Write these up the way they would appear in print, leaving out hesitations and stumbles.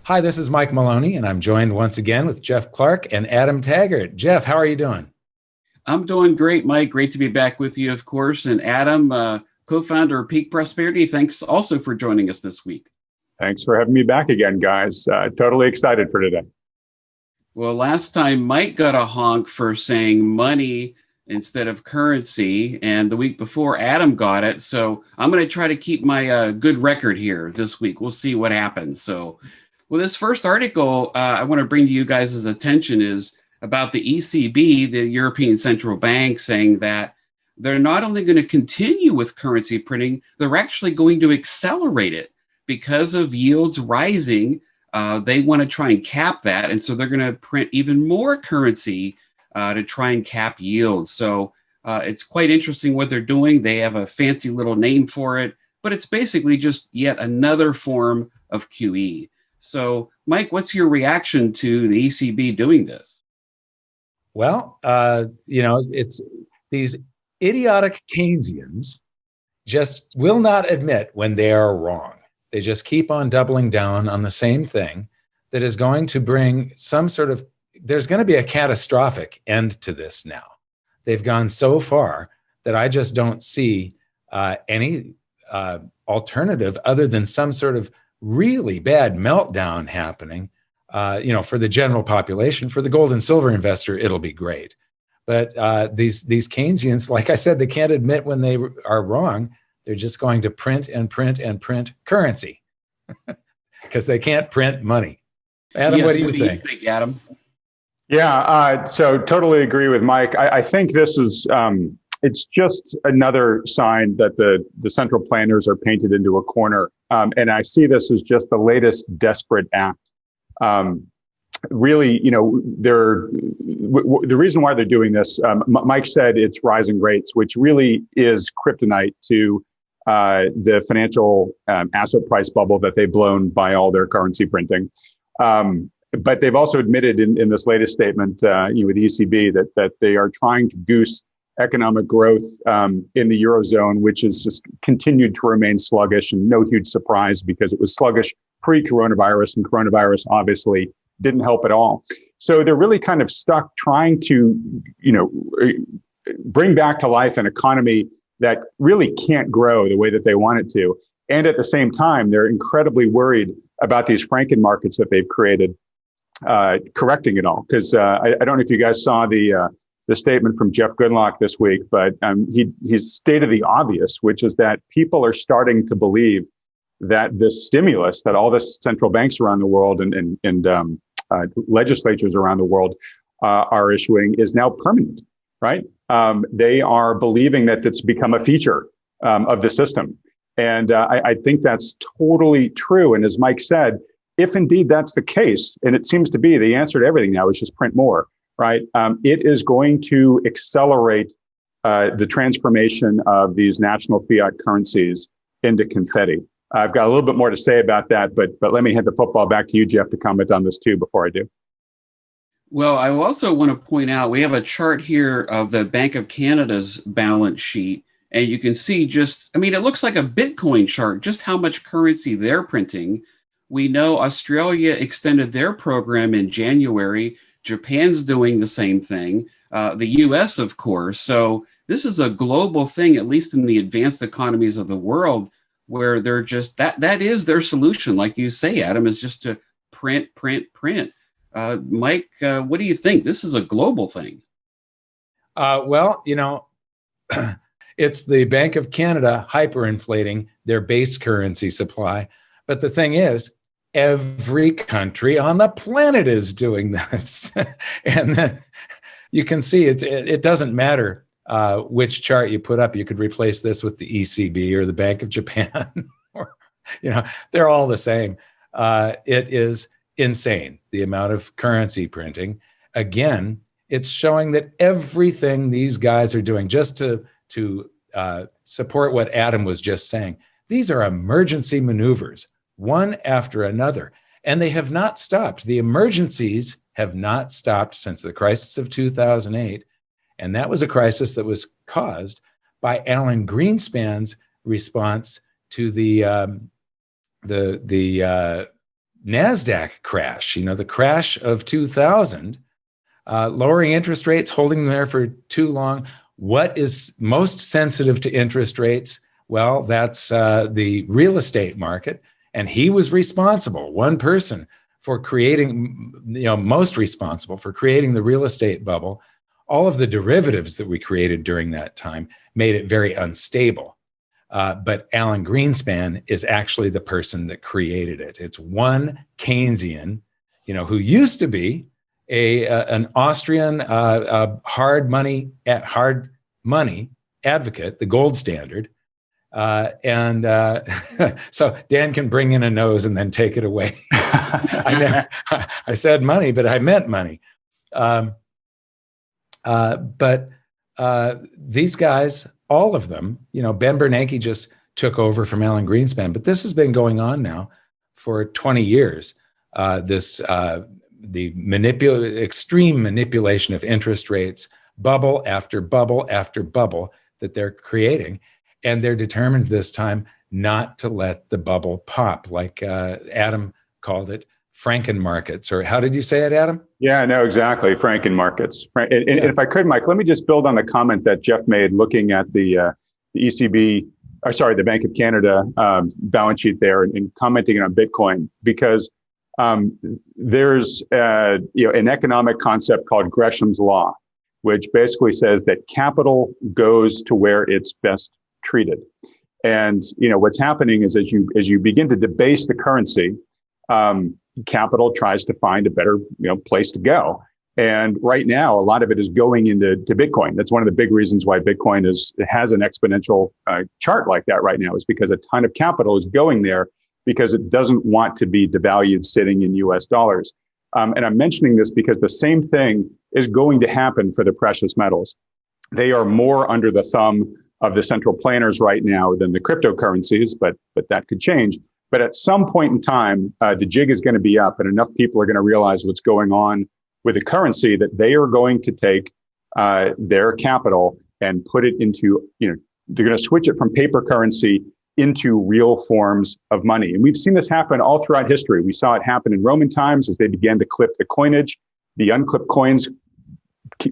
Hi, this is Mike Maloney, and I'm joined once again with Jeff Clark and Adam Taggart. Jeff, how are you doing? I'm doing great, Mike. Great to be back with you, of course. And Adam, co-founder of Peak Prosperity, thanks also for joining us this week. Thanks for having me back again, guys. Totally excited for today. Well, last time Mike got a honk for saying money instead of currency, and the week before Adam got it. So I'm going to try to keep my good record here this week. We'll see what happens. Well, this first article I want to bring to you guys' attention is about the ECB, the European Central Bank, saying that they're not only going to continue with currency printing, they're actually going to accelerate it because of yields rising. They want to try and cap that. And so they're going to print even more currency to try and cap yields. So it's quite interesting what they're doing. They have a fancy little name for it, but it's basically just yet another form of QE. So, Mike, what's your reaction to the ECB doing this? Well, it's these idiotic Keynesians just will not admit when they are wrong. They just keep on doubling down on the same thing that is going to bring there's going to be a catastrophic end to this now. They've gone so far that I just don't see any alternative other than some sort of really bad meltdown happening. For the general population. For the gold and silver investor, it'll be great. But these Keynesians, like I said, they can't admit when they are wrong. They're just going to print and print and print currency because they can't print money. Adam, Yes, what do you think? Adam? Yeah, so totally agree with Mike. I think this is it's just another sign that the central planners are painted into a corner, and I see this as just the latest desperate act. Really, the reason why they're doing this, Mike said it's rising rates, which really is kryptonite to the financial asset price bubble that they've blown by all their currency printing. But they've also admitted in this latest statement with the ECB that they are trying to goose economic growth in the Eurozone, which has just continued to remain sluggish, and no huge surprise because it was sluggish pre-coronavirus, and coronavirus obviously didn't help at all. So they're really kind of stuck trying to, bring back to life an economy that really can't grow the way that they want it to. And at the same time, they're incredibly worried about these Franken markets that they've created, correcting it all. Because I don't know if you guys saw the statement from Jeff Goodlock this week, but he's stated the obvious, which is that people are starting to believe that the stimulus that all the central banks around the world and legislatures around the world are issuing is now permanent, right? They are believing that it's become a feature of the system. And I think that's totally true. And as Mike said, if indeed that's the case, and it seems to be, the answer to everything now is just print more, right? It is going to accelerate the transformation of these national fiat currencies into confetti. I've got a little bit more to say about that, but let me hand the football back to you, Jeff, to comment on this too before I do. Well, I also want to point out, we have a chart here of the Bank of Canada's balance sheet, and you can see it looks like a Bitcoin chart, just how much currency they're printing. We know Australia extended their program in January. Japan's doing the same thing. The US, of course. So this is a global thing, at least in the advanced economies of the world, where they're just that is their solution, like you say, Adam, is just to print. Mike, what do you think? This is a global thing. It's the Bank of Canada hyperinflating their base currency supply. But the thing is, every country on the planet is doing this. And then you can see it doesn't matter which chart you put up. You could replace this with the ECB or the Bank of Japan, or, they're all the same. It is insane, the amount of currency printing. Again, it's showing that everything these guys are doing, just to support what Adam was just saying, these are emergency maneuvers, one after another, and they have not stopped. The emergencies have not stopped since the crisis of 2008. And that was a crisis that was caused by Alan Greenspan's response to the NASDAQ crash, the crash of 2000, lowering interest rates, holding them there for too long. What is most sensitive to interest rates? Well, that's the real estate market. And he was responsible, one person, for creating, most responsible for creating the real estate bubble. All of the derivatives that we created during that time made it very unstable. But Alan Greenspan is actually the person that created it. It's one Keynesian, who used to be an Austrian hard money advocate, the gold standard. So Dan can bring in a nose and then take it away. I said money, but I meant money. But these guys, all of them, Ben Bernanke just took over from Alan Greenspan, but this has been going on now for 20 years. The extreme manipulation of interest rates, bubble after bubble after bubble that they're creating. And they're determined this time not to let the bubble pop, like Adam called it, Frankenmarkets. Or how did you say it, Adam? Yeah, no, exactly. Frankenmarkets. And if I could, Mike, let me just build on the comment that Jeff made looking at the ECB, the Bank of Canada balance sheet there and commenting on Bitcoin, because there's an economic concept called Gresham's Law, which basically says that capital goes to where it's best treated. And what's happening is as you begin to debase the currency, capital tries to find a better place to go. And right now, a lot of it is going into Bitcoin. That's one of the big reasons why Bitcoin has an exponential chart like that right now, is because a ton of capital is going there because it doesn't want to be devalued sitting in US dollars. And I'm mentioning this because the same thing is going to happen for the precious metals. They are more under the thumb of the central planners right now than the cryptocurrencies, but that could change. But at some point in time, the jig is going to be up and enough people are going to realize what's going on with the currency that they are going to take their capital and put it into, they're going to switch it from paper currency into real forms of money. And we've seen this happen all throughout history. We saw it happen in Roman times as they began to clip the coinage. The unclipped coins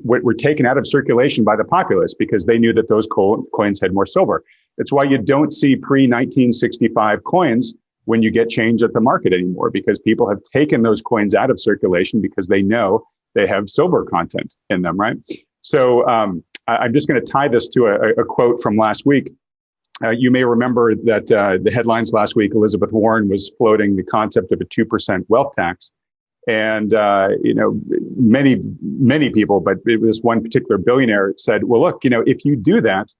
were taken out of circulation by the populace because they knew that those coins had more silver. That's why you don't see pre-1965 coins when you get change at the market anymore, because people have taken those coins out of circulation because they know they have silver content in them, right? So I'm just going to tie this to a quote from last week. You may remember that the headlines last week, Elizabeth Warren was floating the concept of a 2% wealth tax. And, many people, but this one particular billionaire said, well, look, if you do that,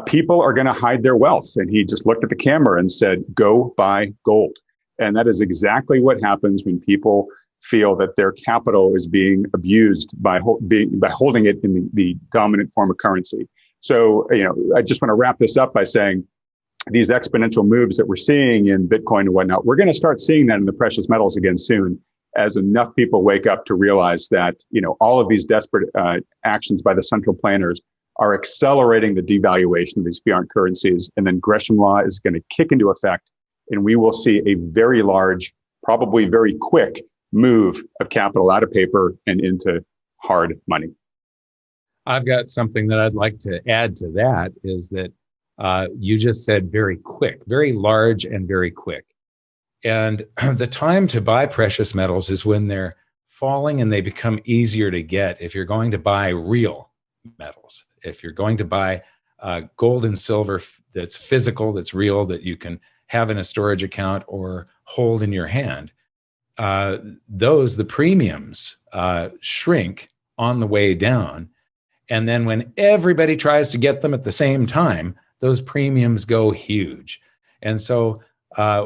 people are going to hide their wealth. And he just looked at the camera and said, go buy gold. And that is exactly what happens when people feel that their capital is being abused by holding it in the dominant form of currency. So, I just want to wrap this up by saying these exponential moves that we're seeing in Bitcoin and whatnot, we're going to start seeing that in the precious metals again soon, as enough people wake up to realize that, all of these desperate actions by the central planners are accelerating the devaluation of these fiat currencies. And then Gresham Law is going to kick into effect, and we will see a very large, probably very quick move of capital out of paper and into hard money. I've got something that I'd like to add to that, is that you just said very quick, very large and very quick. And the time to buy precious metals is when they're falling and they become easier to get. If you're going to buy real metals, if you're going to buy gold and silver that's physical, that's real, that you can have in a storage account or hold in your hand, the premiums shrink on the way down. And then when everybody tries to get them at the same time, those premiums go huge. And so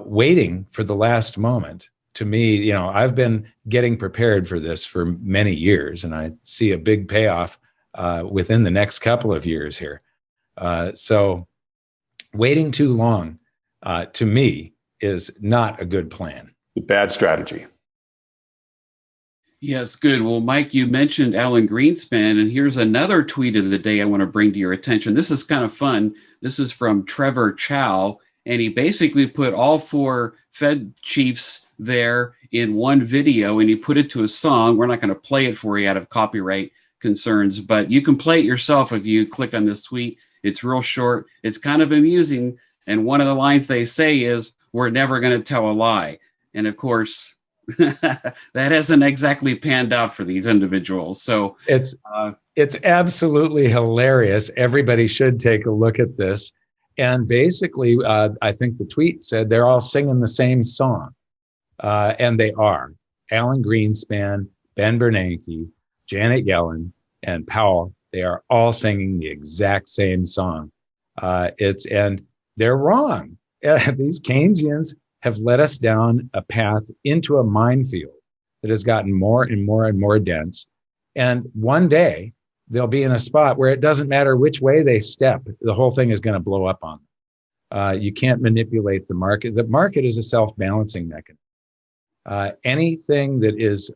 waiting for the last moment, to me, I've been getting prepared for this for many years, and I see a big payoff within the next couple of years here. So waiting too long, to me, is not a good plan. A bad strategy. Yes, good. Well, Mike, you mentioned Alan Greenspan, and here's another tweet of the day I want to bring to your attention. This is kind of fun. This is from Trevor Chow, and he basically put all 4 Fed chiefs there in one video, and he put it to a song. We're not going to play it for you out of copyright concerns, but you can play it yourself if you click on this tweet. It's real short. It's kind of amusing. And one of the lines they say is, "We're never going to tell a lie." And of course, that hasn't exactly panned out for these individuals. So it's absolutely hilarious. Everybody should take a look at this. And basically, I think the tweet said they're all singing the same song. And they are. Alan Greenspan, Ben Bernanke, Janet Yellen, and Powell, they are all singing the exact same song. And they're wrong. These Keynesians have led us down a path into a minefield that has gotten more and more and more dense. And one day they'll be in a spot where it doesn't matter which way they step, the whole thing is going to blow up on them. You can't manipulate the market. The market is a self-balancing mechanism. Anything that is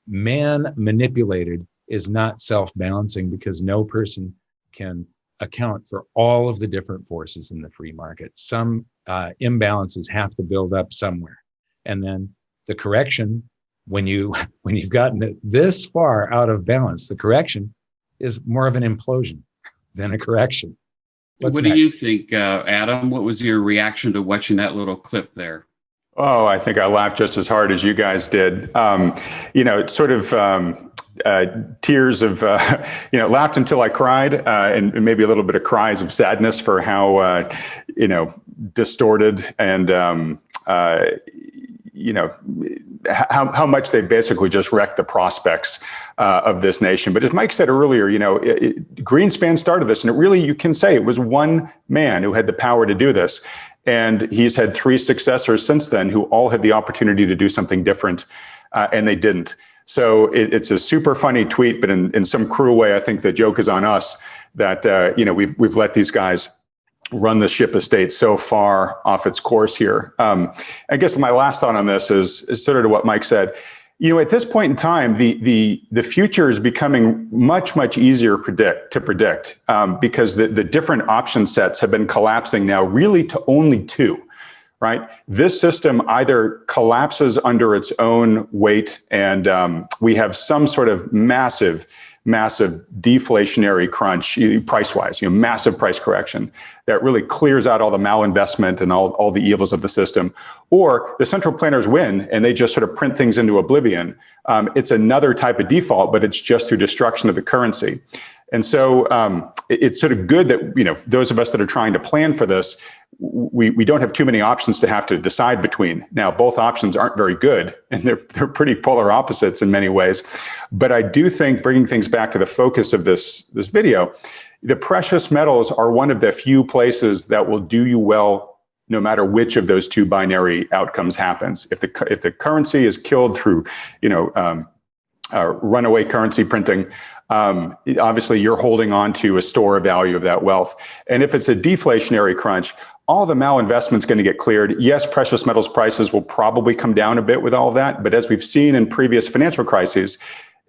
man manipulated is not self-balancing, because no person can account for all of the different forces in the free market. Some imbalances have to build up somewhere. And then the correction, when you've gotten it this far out of balance, the correction is more of an implosion than a correction. What do you think, Adam? What was your reaction to watching that little clip there? Oh, I think I laughed just as hard as you guys did. Sort of tears of, laughed until I cried, and maybe a little bit of cries of sadness for how, distorted and, how much they basically just wrecked the prospects of this nation. But as Mike said earlier, Greenspan started this, and it really, you can say it was one man who had the power to do this. And he's had 3 successors since then who all had the opportunity to do something different, and they didn't. So it's a super funny tweet, but in some cruel way, I think the joke is on us that we've let these guys run the ship of state so far off its course here. I guess my last thought on this is sort of to what Mike said. At this point in time, the future is becoming much easier to predict because the different option sets have been collapsing now really to only 2. Right? This system either collapses under its own weight, and we have some sort of massive deflationary crunch price-wise, massive price correction that really clears out all the malinvestment and all the evils of the system. Or the central planners win and they just sort of print things into oblivion. It's another type of default, but it's just through destruction of the currency. And so it's sort of good that, those of us that are trying to plan for this, we don't have too many options to have to decide between. Now, both options aren't very good, and they're pretty polar opposites in many ways. But I do think, bringing things back to the focus of this video, the precious metals are one of the few places that will do you well no matter which of those 2 binary outcomes happens. If the currency is killed through, runaway currency printing, obviously you're holding on to a store of value of that wealth. And if it's a deflationary crunch, all the malinvestment's going to get cleared. Yes, precious metals prices will probably come down a bit with all of that. But as we've seen in previous financial crises,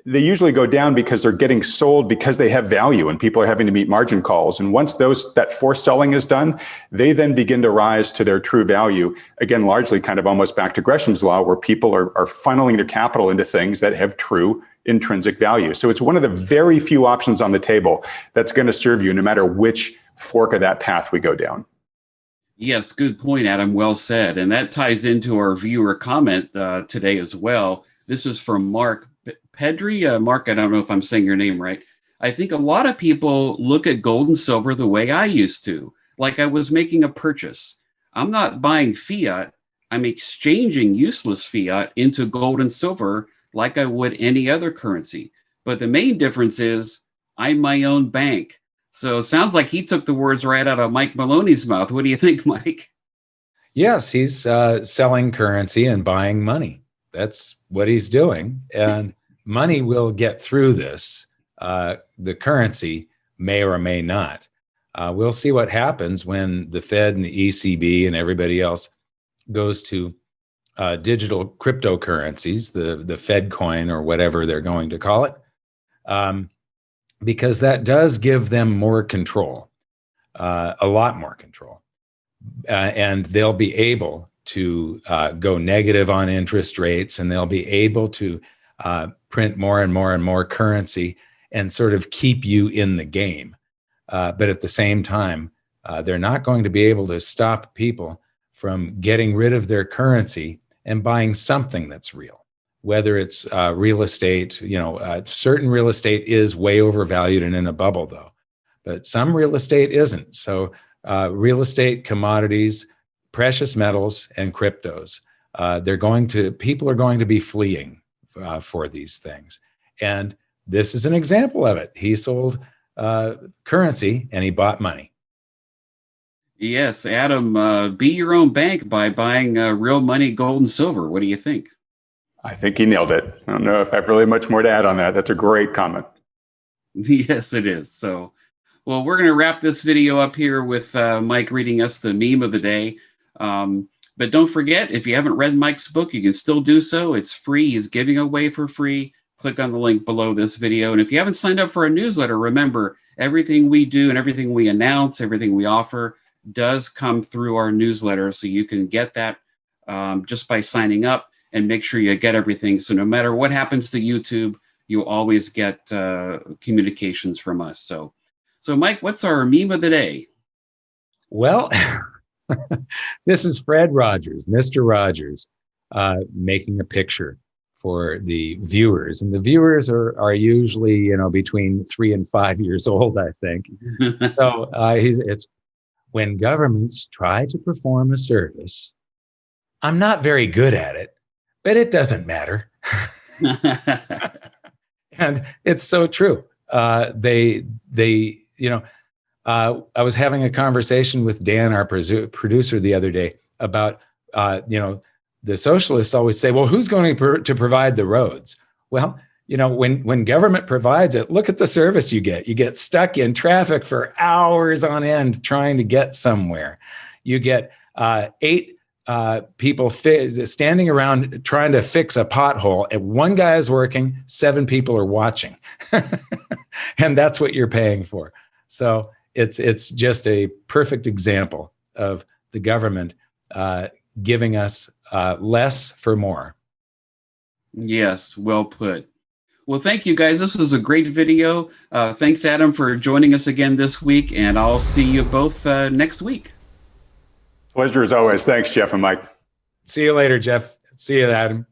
they usually go down because they're getting sold because they have value and people are having to meet margin calls. And once that forced selling is done, they then begin to rise to their true value. Again, largely kind of almost back to Gresham's law, where people are funneling their capital into things that have true intrinsic value. So it's one of the very few options on the table that's going to serve you no matter which fork of that path we go down. Yes, good point, Adam. Well said. And that ties into our viewer comment today as well. This is from Mark Pedri. Mark, I don't know if I'm saying your name right. I think a lot of people look at gold and silver the way I used to, like I was making a purchase. I'm not buying fiat. I'm exchanging useless fiat into gold and silver like I would any other currency. But the main difference is I'm my own bank. So it sounds like he took the words right out of Mike Maloney's mouth. What do you think, Mike? Yes, he's selling currency and buying money. That's what he's doing. And money will get through this. The currency may or may not. We'll see what happens when the Fed and the ECB and everybody else goes to digital cryptocurrencies, the Fed coin or whatever they're going to call it. Because that does give them more control, a lot more control. and they'll be able to go negative on interest rates, and they'll be able to print more and more and more currency and sort of keep you in the game. But at the same time, they're not going to be able to stop people from getting rid of their currency and buying something that's real, whether it's real estate. Certain real estate is way overvalued and in a bubble, though, but some real estate isn't. So real estate, commodities, precious metals, and cryptos, people are going to be fleeing for these things. And this is an example of it. He sold currency and he bought money. Yes, Adam, be your own bank by buying real money, gold and silver. What do you think? I think he nailed it. I don't know if I have really much more to add on that. That's a great comment. Yes, it is. So, well, we're going to wrap this video up here with Mike reading us the meme of the day. But don't forget, if you haven't read Mike's book, you can still do so. It's free. He's giving away for free. Click on the link below this video. And if you haven't signed up for a newsletter, remember, everything we do and everything we announce, everything we offer does come through our newsletter. So you can get that just by signing up, and make sure you get everything. So no matter what happens to YouTube, you'll always get communications from us. So Mike, what's our meme of the day? Well, this is Fred Rogers, Mr. Rogers, making a picture for the viewers. And the viewers are usually, between 3 and 5 years old, I think. So it's when governments try to perform a service. I'm not very good at it, but it doesn't matter. And it's so true. I was having a conversation with Dan, our producer, the other day about, the socialists always say, well, who's going to provide the roads? Well, when government provides it, look at the service you get. You get stuck in traffic for hours on end trying to get somewhere. You get 8 people standing around trying to fix a pothole. And one guy is working, 7 people are watching. And that's what you're paying for. So it's just a perfect example of the government giving us less for more. Yes, well put. Well, thank you, guys. This was a great video. Thanks, Adam, for joining us again this week, and I'll see you both next week. Pleasure as always. Thanks, Jeff and Mike. See you later, Jeff. See you, Adam.